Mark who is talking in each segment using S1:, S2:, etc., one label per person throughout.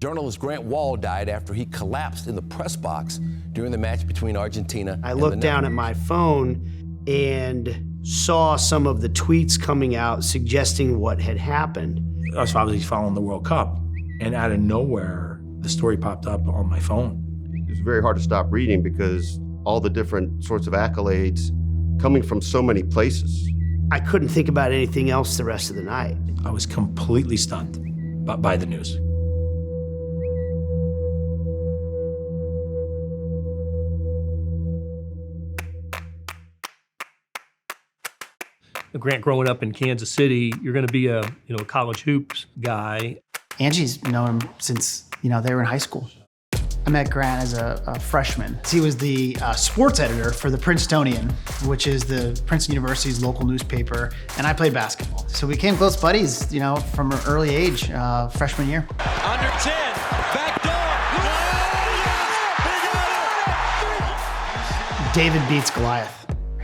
S1: Journalist Grant Wahl died after he collapsed in the press box during the match between Argentina and the Netherlands.
S2: I looked down at my phone and saw some of the tweets coming out suggesting what had happened.
S3: I was obviously following the World Cup, and out of nowhere, the story popped up on my phone.
S4: It was very hard to stop reading because all the different sorts of accolades coming from so many places.
S2: I couldn't think about anything else the rest of the night.
S3: I was completely stunned by the news.
S5: Grant, growing up in Kansas City, you're going to be a college hoops guy.
S6: Angie's known him since they were in high school. I met Grant as a freshman. He was the sports editor for the Princetonian, which is the Princeton University's local newspaper, and I played basketball. So we became close buddies, from an early age, freshman year.
S7: Under 10, back door.
S6: David beats Goliath.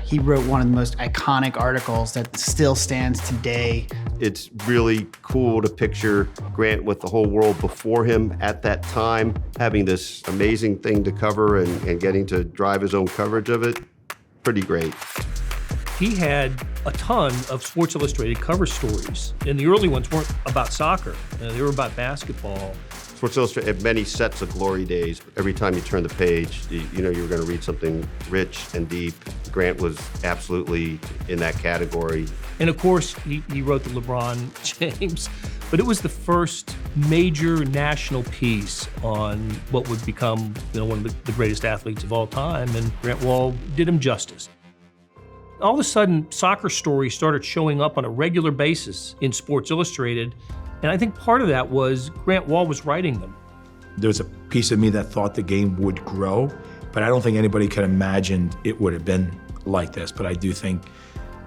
S6: He wrote one of the most iconic articles that still stands today.
S4: It's really cool to picture Grant with the whole world before him at that time, having this amazing thing to cover and getting to drive his own coverage of it. Pretty great.
S5: He had a ton of Sports Illustrated cover stories, and the early ones weren't about soccer. They were about basketball.
S4: Sports Illustrated had many sets of glory days. Every time you turn the page, you know you were going to read something rich and deep. Grant was absolutely in that category.
S5: And of course, he wrote the LeBron James, but it was the first major national piece on what would become one of the greatest athletes of all time, and Grant Wahl did him justice. All of a sudden, soccer stories started showing up on a regular basis in Sports Illustrated, and I think part of that was Grant Wahl was writing them.
S3: There was a piece of me that thought the game would grow, but I don't think anybody could imagine it would have been like this. But I do think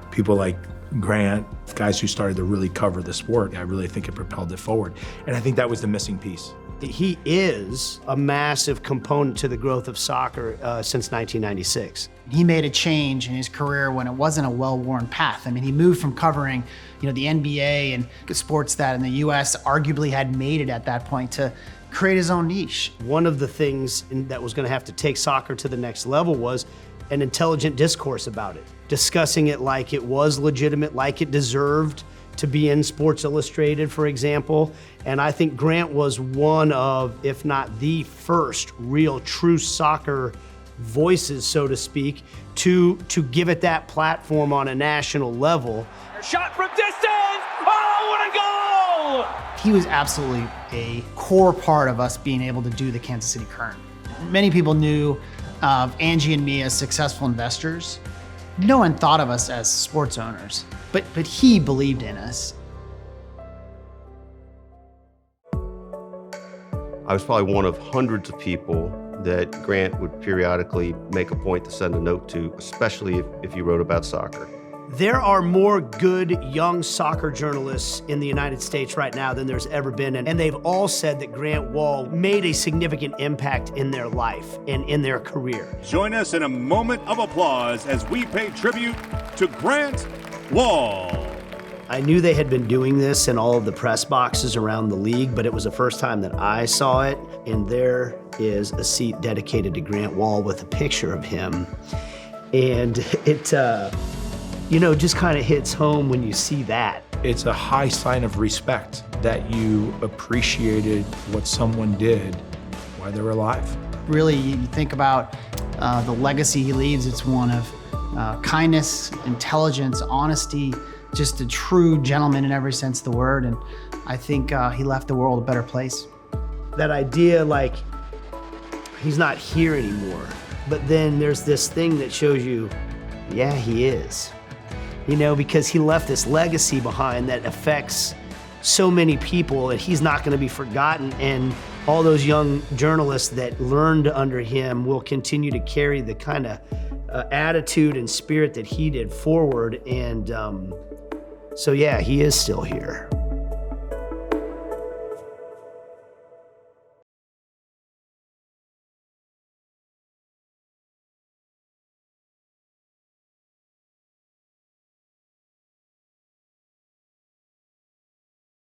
S3: people like Grant, guys who started to really cover the sport, I really think it propelled it forward. And I think that was the missing piece.
S2: He is a massive component to the growth of soccer since 1996.
S6: He made a change in his career when it wasn't a well-worn path. I mean, he moved from covering, the NBA and sports that in the U.S. arguably had made it at that point to create his own niche.
S2: One of the things that was going to have to take soccer to the next level was an intelligent discourse about it, discussing it like it was legitimate, like it deserved to be in Sports Illustrated, for example. And I think Grant was one of, if not the first, real true soccer voices, so to speak, to give it that platform on a national level.
S7: Shot from distance! Oh, what a goal!
S6: He was absolutely a core part of us being able to do the Kansas City Current. Many people knew of Angie and me as successful investors. No one thought of us as sports owners, but he believed in us.
S4: I was probably one of hundreds of people that Grant would periodically make a point to send a note to, especially if you wrote about soccer.
S2: There are more good young soccer journalists in the United States right now than there's ever been, and they've all said that Grant Wahl made a significant impact in their life and in their career.
S8: Join us in a moment of applause as we pay tribute to Grant Wahl.
S2: I knew they had been doing this in all of the press boxes around the league, but it was the first time that I saw it, and there is a seat dedicated to Grant Wahl with a picture of him. And it, just kind of hits home when you see that.
S3: It's a high sign of respect that you appreciated what someone did while they were alive.
S6: Really, you think about the legacy he leaves, it's one of kindness, intelligence, honesty, just a true gentleman in every sense of the word, and I think he left the world a better place.
S2: That idea, like, he's not here anymore, but then there's this thing that shows you, yeah, he is. Because he left this legacy behind that affects so many people, and he's not going to be forgotten, and all those young journalists that learned under him will continue to carry the kind of attitude and spirit that he did forward, and so yeah, he is still here.